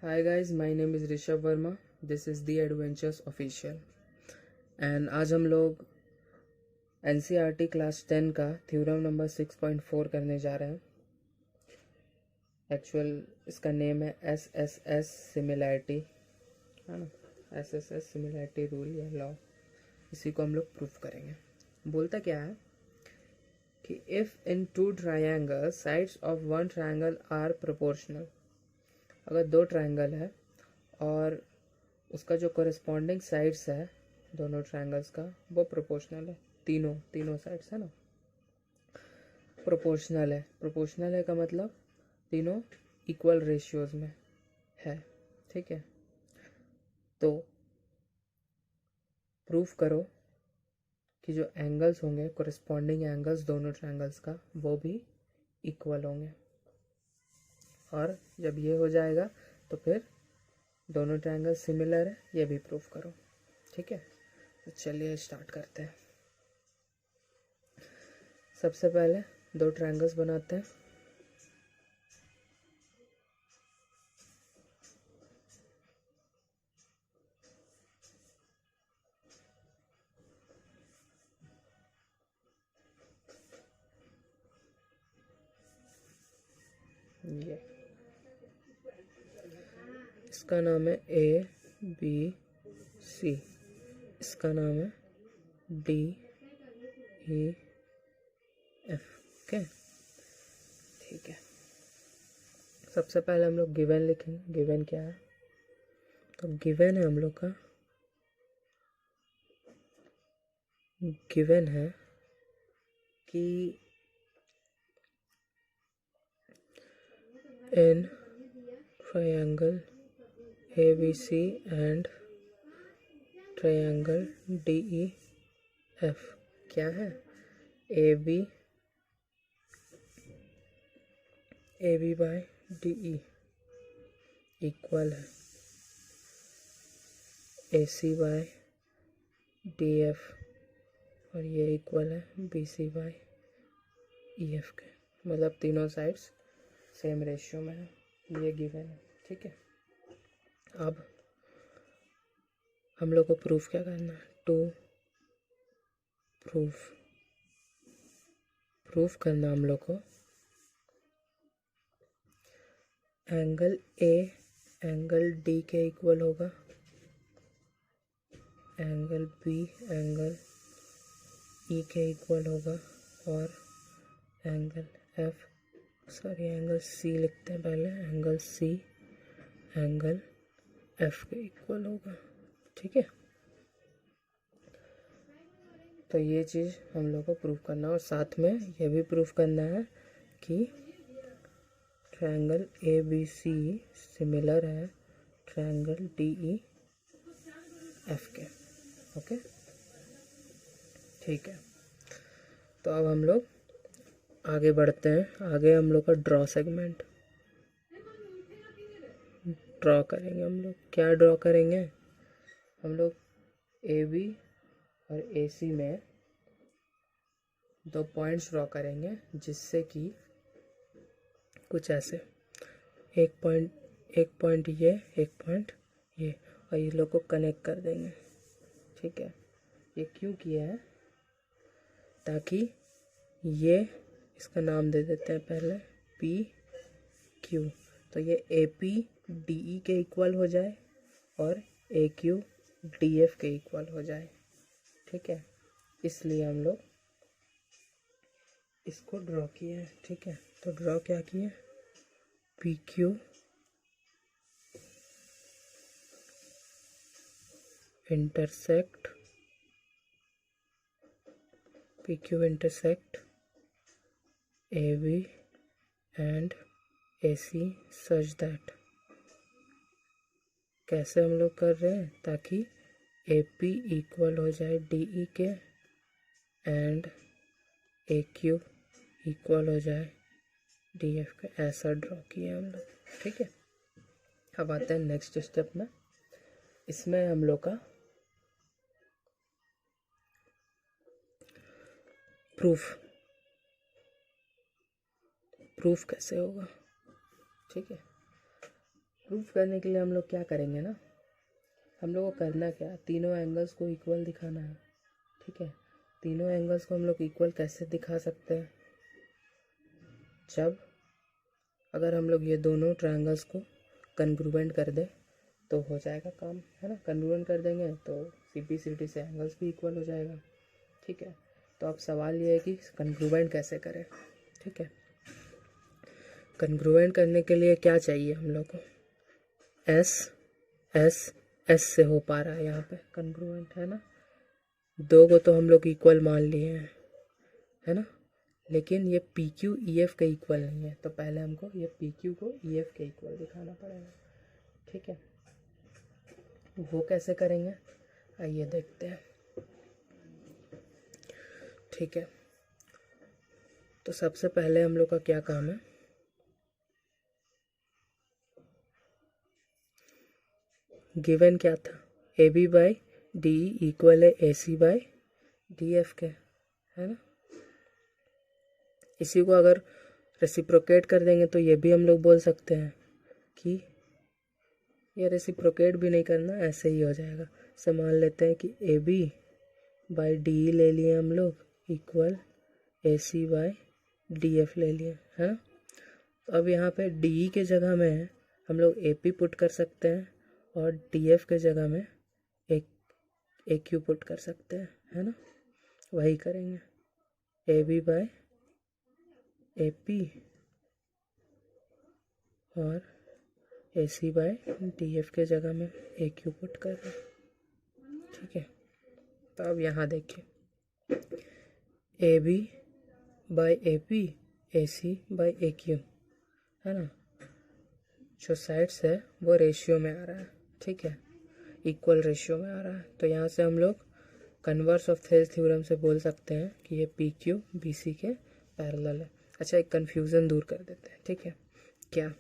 Hi guys, my name is Rishabh Verma. This is The Adventures Official. And आज हम लोग NCERT class 10 का theorem number 6.4 करने जा रहे हैं. एक्चुअल इसका नेम है SSS सिमिलैरिटी, है ना. SSS सिमिलैरिटी रूल या लॉ, इसी को हम लोग प्रूफ करेंगे. बोलता क्या है कि if in two triangle sides of one triangle are proportional, अगर दो ट्रायंगल है और उसका जो कोरिस्पॉन्डिंग साइड्स है दोनों ट्रायंगल्स का वो प्रोपोर्शनल है. तीनों साइड्स है ना, प्रोपोर्शनल है का मतलब तीनों इक्वल रेशियोज में है. ठीक है, तो प्रूफ करो कि जो एंगल्स होंगे कोरिस्पॉन्डिंग एंगल्स दोनों ट्रायंगल्स का वो भी इक्वल होंगे. और जब ये हो जाएगा तो फिर दोनों ट्रायंगल सिमिलर है, ये भी प्रूफ करो. ठीक है, तो चलिए स्टार्ट करते हैं. सबसे पहले दो ट्रायंगल्स बनाते हैं. ये इसका नाम है ABC, इसका नाम है DEF. ओके, ठीक है. सबसे पहले हम लोग गिवन लिखेंगे. गिवन क्या है? तो गिवन है हम लोग का, गिवन है कि in triangle ABC and triangle DEF क्या है? AB बाय DE इक्वल है AC बाय DF, और ये इक्वल है BC बाय EF के. मतलब तीनों साइड्स सेम रेशियो में है. ये गिवन है. ठीक है, अब हम लोग को प्रूफ क्या करना है? टू प्रूफ करना हम लोग को एंगल A एंगल D के इक्वल होगा, एंगल B एंगल E के इक्वल होगा, और एंगल एंगल C लिखते हैं पहले, एंगल C एंगल F के इक्वल होगा. ठीक है, तो ये चीज़ हम लोग को प्रूफ करना है. और साथ में ये भी प्रूफ करना है कि ट्रायंगल ABC सिमिलर है ट्रायंगल DEF के. ओके, ठीक है. तो अब हम लोग आगे बढ़ते हैं. आगे हम लोग का ड्रॉ सेगमेंट ड्रॉ करेंगे. हम लोग क्या ड्रॉ करेंगे? हम लोग AB और AC में दो पॉइंट्स ड्रॉ करेंगे, जिससे कि कुछ ऐसे एक पॉइंट ये, एक पॉइंट ये, और ये लोग को कनेक्ट कर देंगे. ठीक है, ये क्यों किया है? ताकि ये इसका नाम दे देते हैं पहले PQ, तो ये AP DE के इक्वल हो जाए और AQ DF के इक्वल हो जाए. ठीक है, इसलिए हम लोग इसको ड्रॉ किए हैं. ठीक है, तो ड्रॉ क्या किए? PQ intersect AB and AC such that. कैसे हम लोग कर रहे हैं? ताकि AP इक्वल हो जाए DE के एंड AQ इक्वल हो जाए DF के. ऐसा ड्रॉ किया हम लोग. ठीक है, अब आते हैं नेक्स्ट स्टेप में. इसमें हम लोग का प्रूफ कैसे होगा? ठीक है, प्रूफ करने के लिए हम लोग क्या करेंगे ना, हम लोग को करना क्या, तीनों एंगल्स को इक्वल दिखाना है। ठीक है, तीनों एंगल्स को हम लोग इक्वल कैसे दिखा सकते हैं, जब अगर हम लोग ये दोनों ट्रायंगल्स को कन्ग्रुएंट कर दें तो हो जाएगा काम, है ना। कन्ग्रुएंट कर देंगे तो CP/CD से एंगल्स भी इक्वल हो जाएगा। ठीक है, तो अब सवाल ये है कि कन्ग्रुएंट कैसे करें। ठीक है, कन्ग्रुएंट करने के लिए क्या चाहिए हम लोग को, एस एस एस से हो पा रहा है यहाँ पे कन्ग्रुएंट, है ना। दो को तो हम लोग इक्वल मान लिए हैं, है ना, लेकिन ये PQ EF के इक्वल नहीं है, तो पहले हमको ये PQ को EF के इक्वल दिखाना पड़ेगा। ठीक है, वो कैसे करेंगे आइए देखते हैं। ठीक है, तो सबसे पहले हम लोग का क्या काम है, गिवन क्या था, AB/DE इक्वल है AC/DF के, है ना। इसी को अगर रेसिप्रोकेट कर देंगे तो ये भी हम लोग बोल सकते हैं कि ये रेसिप्रोकेट भी नहीं करना, ऐसे ही हो जाएगा। से मान लेते हैं कि AB/DE ले लिए हम लोग इक्वल AC/DF ले लिए, है ना। तो अब यहाँ पे DE के जगह में हम लोग AP पुट कर सकते हैं और DF के जगह में एक AQ पुट कर सकते हैं, है ना। वही करेंगे, AB/AP और AC/DF के जगह में AQ पुट कर रहे हैं। ठीक है, तो अब यहाँ देखिए AB/AP AC/AQ, है ना, जो साइड्स है वो रेशियो में आ रहा है। ठीक है, इक्वल रेशियो में आ रहा है, तो यहाँ से हम लोग कन्वर्स ऑफ थेल्स थ्योरम से बोल सकते हैं कि ये PQ BC के पैरेलल है। अच्छा, एक कन्फ्यूज़न दूर कर देते हैं। ठीक है, क्या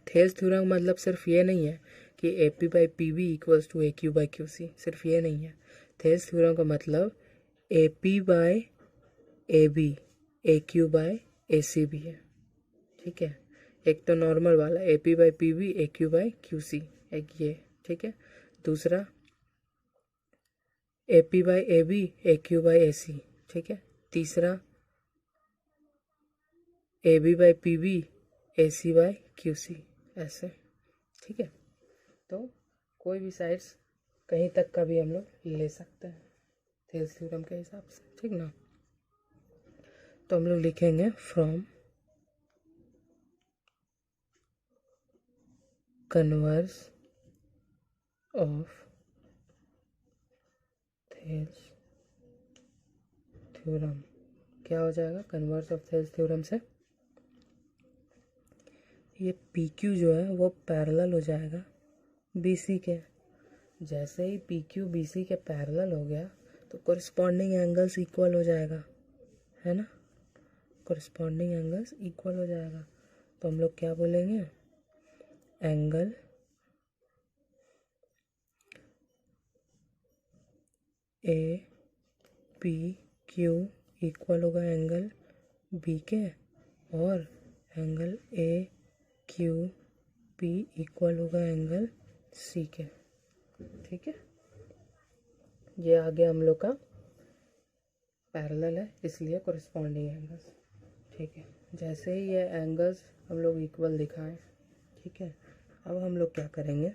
थेल्स थ्योरम मतलब सिर्फ ये नहीं है कि AP/PB इक्वल्स टू AQ/QC, सिर्फ ये नहीं है। थेल्स थ्योरम का मतलब AP/AB AQ/AC भी है। ठीक है, एक तो नॉर्मल वाला AP/PB AQ/QC, एक ये। ठीक है, दूसरा AP/AB AQ/AC। ठीक है, तीसरा AB/PB AC/QC, ऐसे। ठीक है, तो कोई भी साइड्स कहीं तक का भी हम लोग ले सकते हैं थेल्स थ्योरम के हिसाब से। ठीक ना, तो हम लोग लिखेंगे from converse of Thales theorem, क्या हो जाएगा, कन्वर्स ऑफ थेल्स थ्योरम से ये PQ जो है वो पैरेलल हो जाएगा BC के। जैसे ही PQ BC के पैरेलल हो गया तो कोरिस्पॉन्डिंग एंगल्स इक्वल हो जाएगा, है ना, कोरिस्पॉन्डिंग एंगल्स इक्वल हो जाएगा। तो हम लोग क्या बोलेंगे, एंगल APQ इक्वल होगा एंगल B के, और एंगल AQP इक्वल होगा एंगल C के। ठीक है, ये आगे हम लोग का पैरेलल है इसलिए कोरिस्पॉन्डिंग एंगल्स। ठीक है, जैसे ही ये एंगल्स हम लोग इक्वल दिखाएं, ठीक है, अब हम लोग क्या करेंगे,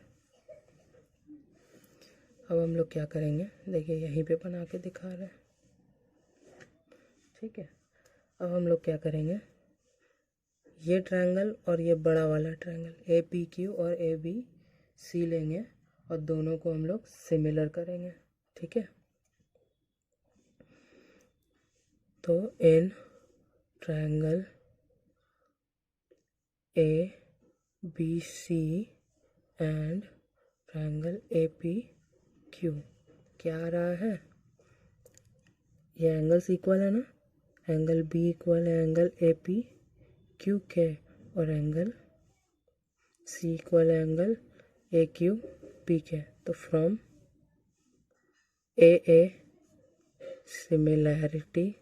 देखिए यहीं पे बना के दिखा रहे हैं। ठीक है, अब हम लोग क्या करेंगे, ये ट्रायंगल और ये बड़ा वाला ट्रायंगल APQ और ABC लेंगे और दोनों को हम लोग सिमिलर करेंगे। ठीक है, तो in triangle ABC and triangle APQ क्या आ रहा है, ये एंगल्स इक्वल है ना, एंगल B इक्वल है एंगल APQ के और एंगल C इक्वल है एंगल AQP के। तो from AA similarity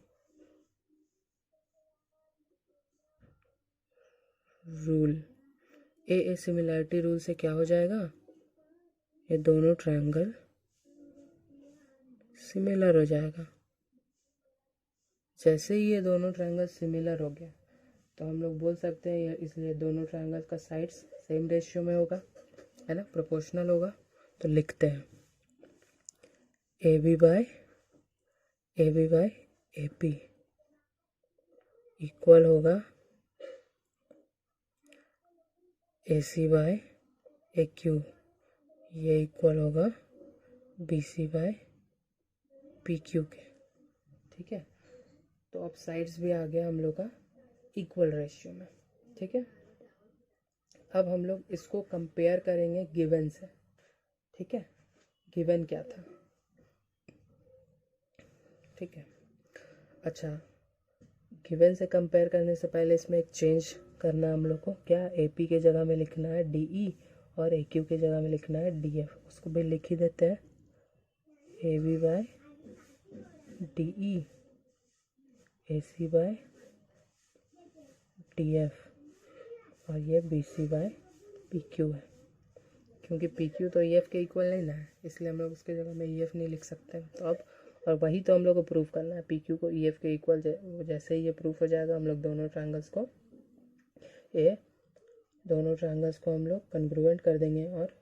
rule A similarity rule से क्या हो जाएगा, ये दोनों ट्रायंगल सिमिलर हो जाएगा। जैसे ही ये दोनों ट्रायंगल सिमिलर हो गया तो हम लोग बोल सकते हैं ये, इसलिए दोनों ट्रायंगल का साइड्स सेम रेशियो में होगा, है ना, प्रोपोर्शनल होगा। तो लिखते हैं A B by A P equal होगा A C by A Q, ये इक्वल होगा B C by P Q के। ठीक है, तो अब साइड्स भी आ गया हम लोग का इक्वल रेशियो में। ठीक है, अब हम लोग इसको कंपेयर करेंगे गिवन से। ठीक है, गिवन क्या था, ठीक है। अच्छा, गिवन से कंपेयर करने से पहले इसमें एक चेंज करना हम लोग को, क्या ए पी के जगह में लिखना है डी ई और ए क्यू के जगह में लिखना है डी एफ। उसको भी लिख ही देते हैं, A B by D E A C by D F और ये B C by P Q है। क्योंकि पी क्यू तो ई एफ के इक्वल नहीं ना है, इसलिए हम लोग उसके जगह में ई एफ नहीं लिख सकते। तो अब और वही तो हम लोग को प्रूफ करना है, पी क्यू को ई एफ के इक्वल। जैसे ही ये प्रूफ हो जाएगा हम लोग दोनों ट्रायंगल्स को हम लोग कन्ग्रुएंट कर देंगे और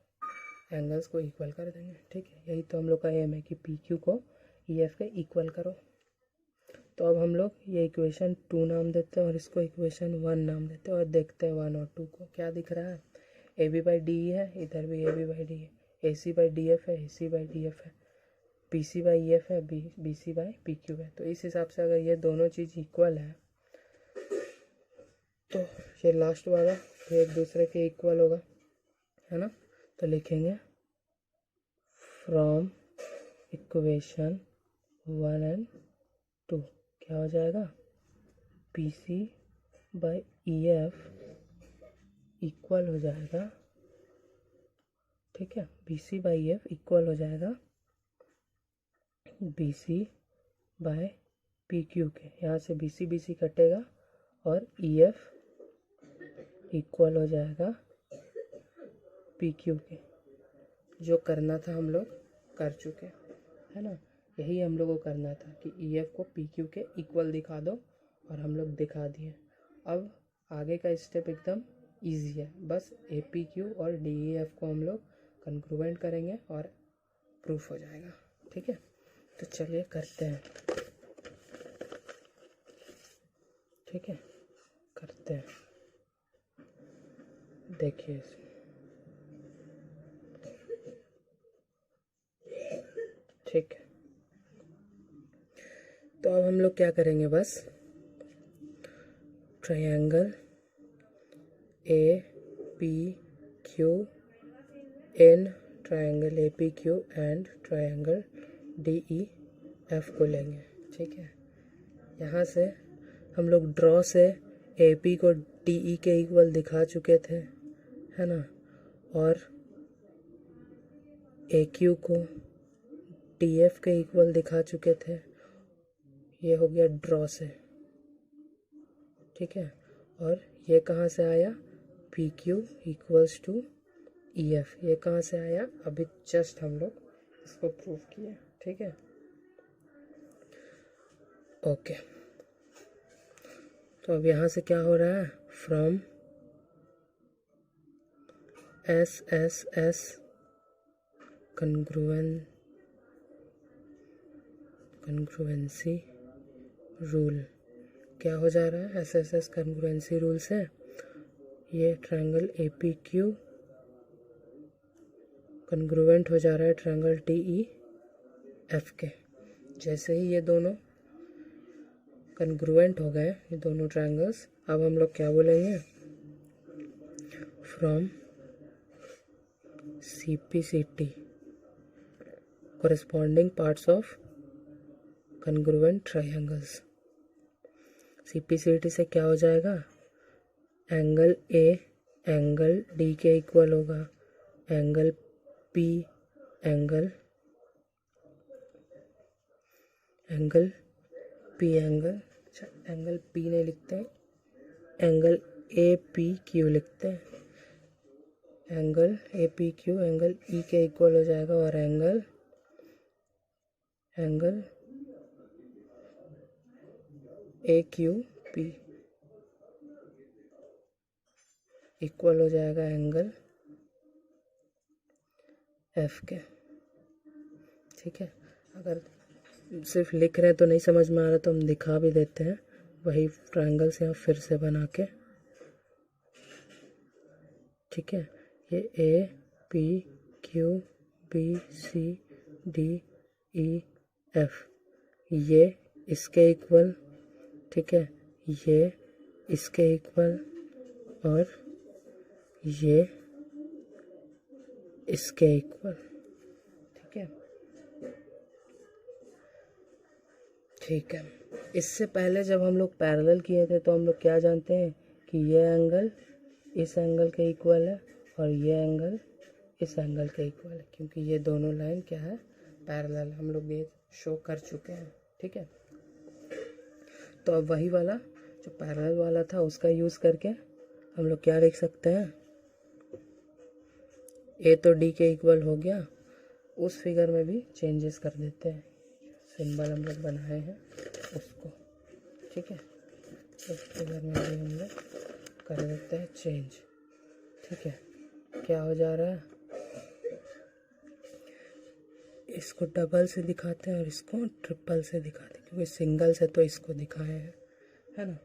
एंगल्स को इक्वल कर देंगे। ठीक है, यही तो हम लोग का एम है कि पी क्यू को ई एफ के इक्वल करो। तो अब हम लोग ये इक्वेशन 2 नाम देते हैं और इसको इक्वेशन 1 नाम देते हैं और देखते हैं 1 और 2 को क्या दिख रहा है। ए बी बाई डी है, इधर भी ए बी बाई डी है, A C by D F है, A C by D F है, P C by E F है, B C by P Q है। तो इस हिसाब से अगर ये दोनों चीज़ इक्वल है तो ये लास्ट वाला तो एक दूसरे के इक्वल होगा, है ना। तो लिखेंगे फ्रॉम इक्वेशन 1 एंड 2 क्या हो जाएगा, P C by E F equal हो जाएगा, ठीक है, B C by F equal हो जाएगा B C by P Q के। यहाँ से बी सी कटेगा और ई एफ इक्वल हो जाएगा पी क्यू के। जो करना था हम लोग कर चुके, है ना। यही हम लोग को करना था कि ई एफ को पी क्यू के इक्वल दिखा दो और हम लोग दिखा दिए। अब आगे का स्टेप एकदम इजी है, बस ए पी क्यू और डी ई एफ को हम लोग कन्ग्रुएंट करेंगे और प्रूफ हो जाएगा। ठीक है, तो चलिए करते हैं। ठीक है, करते हैं, देखिए ठीक है। तो अब हम लोग क्या करेंगे, बस triangle A P Q in triangle A P Q and triangle D E F को लेंगे। ठीक है, यहाँ से हम लोग ड्रॉ से ए पी को डी ई के इक्वल दिखा चुके थे, है ना, और ए क्यू को डी एफ के इक्वल दिखा चुके थे। ये हो गया ड्रॉ से, ठीक है। और ये कहाँ से आया, P Q equals to E F, ये कहाँ से आया, अभी जस्ट हम लोग इसको प्रूव किए। ठीक है, ओके। तो अब यहाँ से क्या हो रहा है, from S S S congruency rule क्या हो जा रहा है, S S S congruency rule से ये triangle A P Q congruent हो जा रहा है ट्रायंगल डी ई एफ के। जैसे ही ये दोनों कन्ग्रुएंट हो गए ये दोनों ट्रायंगल्स, अब हम लोग क्या बोलेंगे, from C P C T corresponding parts of congruent triangles। CPCT से क्या हो जाएगा, एंगल ए एंगल डी के इक्वल होगा, angle P angle angle P नहीं लिखते हैं, एंगल ए पी क्यू लिखते हैं। Angle A P Q angle E के इक्वल हो जाएगा और angle A Q P equal हो जाएगा एंगल एफ के। ठीक है, अगर सिर्फ लिख रहे हैं तो नहीं समझ में आ रहा तो हम दिखा भी देते हैं वही ट्रायंगल से आप फिर से बना के। ठीक है, ये A P Q B C D E F ये इसके इक्वल, ठीक है, ये इसके इक्वल और ये इसके इक्वल। ठीक है, ठीक है। इससे पहले जब हम लोग पैरेलल किए थे तो हम लोग क्या जानते हैं कि ये एंगल इस एंगल के इक्वल है और ये एंगल इस एंगल के इक्वल है, क्योंकि ये दोनों लाइन क्या है, पैरेलल। हम लोग ये शो कर चुके हैं। ठीक है, तो अब वही वाला जो पैरेलल वाला था उसका यूज़ करके हम लोग क्या लिख सकते हैं, ए तो डी के इक्वल हो गया, उस फिगर में भी चेंजेस कर देते हैं, सिंबल हम लोग बनाए हैं उसको। ठीक है, उस फिगर में भी हम लोग कर देते हैं चेंज। ठीक है, क्या हो जा रहा है, इसको डबल से दिखाते हैं और इसको ट्रिपल से दिखाते हैं, क्योंकि सिंगल से तो इसको दिखाए हैं, है ना।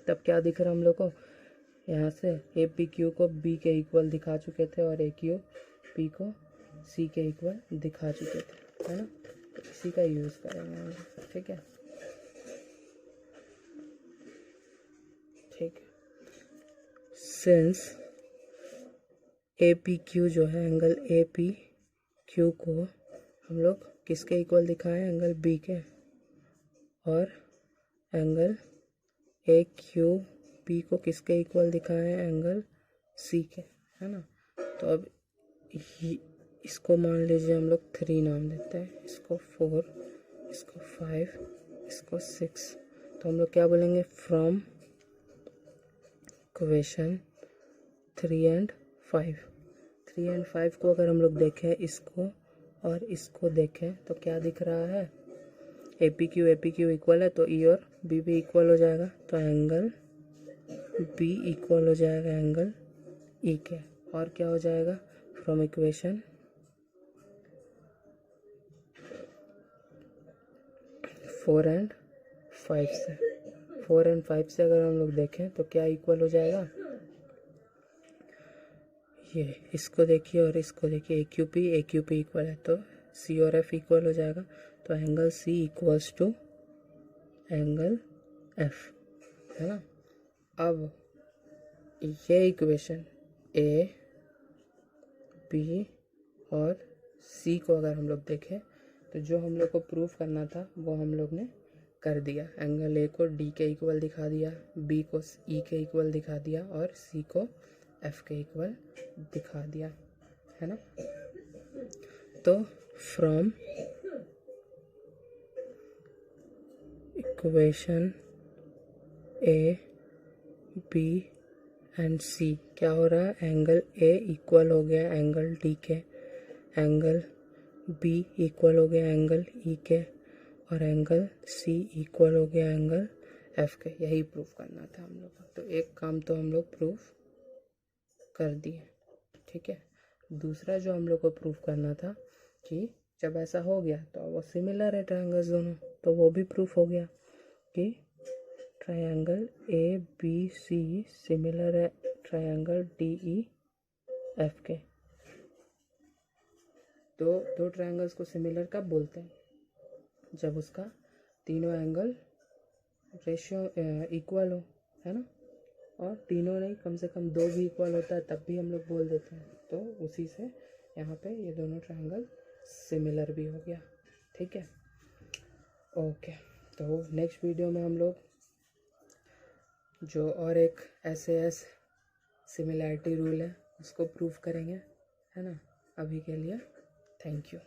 तब क्या दिख रहा हम लोग को, यहाँ से ए पी क्यू को बी के इक्वल दिखा चुके थे और ए क्यू पी को सी के इक्वल दिखा चुके थे, है ना। तो इसी का यूज़ करेंगे हम। ठीक है, ठीक है। सिंस ए पी क्यू जो है एंगल ए पी क्यू को हम लोग किसके इक्वल दिखाएं, एंगल बी के, और एंगल ए क्यू पी को किसके इक्वल दिखाएं, एंगल सी के, है ना। तो अब इसको मान लीजिए हम लोग 3 नाम देते हैं, इसको 4, इसको 5, इसको 6। तो हम लोग क्या बोलेंगे, फ्रॉम इक्वेशन 3 and 5। 3 and 5 को अगर हम लोग देखें, इसको और इसको देखें तो क्या दिख रहा है, ए पी क्यू इक्वल है तो ई और बी भी इक्वल हो जाएगा, तो एंगल बी इक्वल हो जाएगा एंगल ई के। और क्या हो जाएगा, फ्रॉम इक्वेशन 4 and 5 से, 4 and 5 से अगर हम लोग देखें तो क्या इक्वल हो जाएगा, ये इसको देखिए और इसको देखिए, ए क्यू पी इक्वल है तो सी और एफ इक्वल हो जाएगा, तो angle C equals to angle F, है ना। अब ये इक्वेशन ए बी और सी को अगर हम लोग देखें तो जो हम लोग को प्रूफ करना था वो हम लोग ने कर दिया। एंगल ए को डी के इक्वल दिखा दिया, बी को ई के इक्वल दिखा दिया और सी को एफ के इक्वल दिखा दिया, है ना। तो from equation A B and C क्या हो रहा है, एंगल ए इक्वल हो गया एंगल डी के, एंगल बी इक्वल हो गया एंगल ई के, और एंगल सी इक्वल हो गया एंगल एफ के। यही प्रूफ करना था हम लोग को। तो एक काम तो हम लोग प्रूफ कर दिए। ठीक है, दूसरा जो हम लोग को प्रूफ करना था कि जब ऐसा हो गया तो वो सिमिलर है ट्रायंगल्स दोनों, तो वो भी प्रूफ हो गया कि triangle A B C similar है ट्रायंगल डी ई एफ के। तो दो ट्रायंगल्स को सिमिलर कब बोलते हैं, जब उसका तीनों एंगल रेशियो इक्वल हो, है ना। और तीनों नहीं, कम से कम 2 भी इक्वल होता है तब भी हम लोग बोल देते हैं। तो उसी से यहाँ पे ये दोनों ट्रायंगल सिमिलर भी हो गया। ठीक है, ओके। तो नेक्स्ट वीडियो में हम लोग जो और एक SAS सिमिलैरिटी रूल है उसको प्रूफ करेंगे, है ना। अभी के लिए थैंक यू।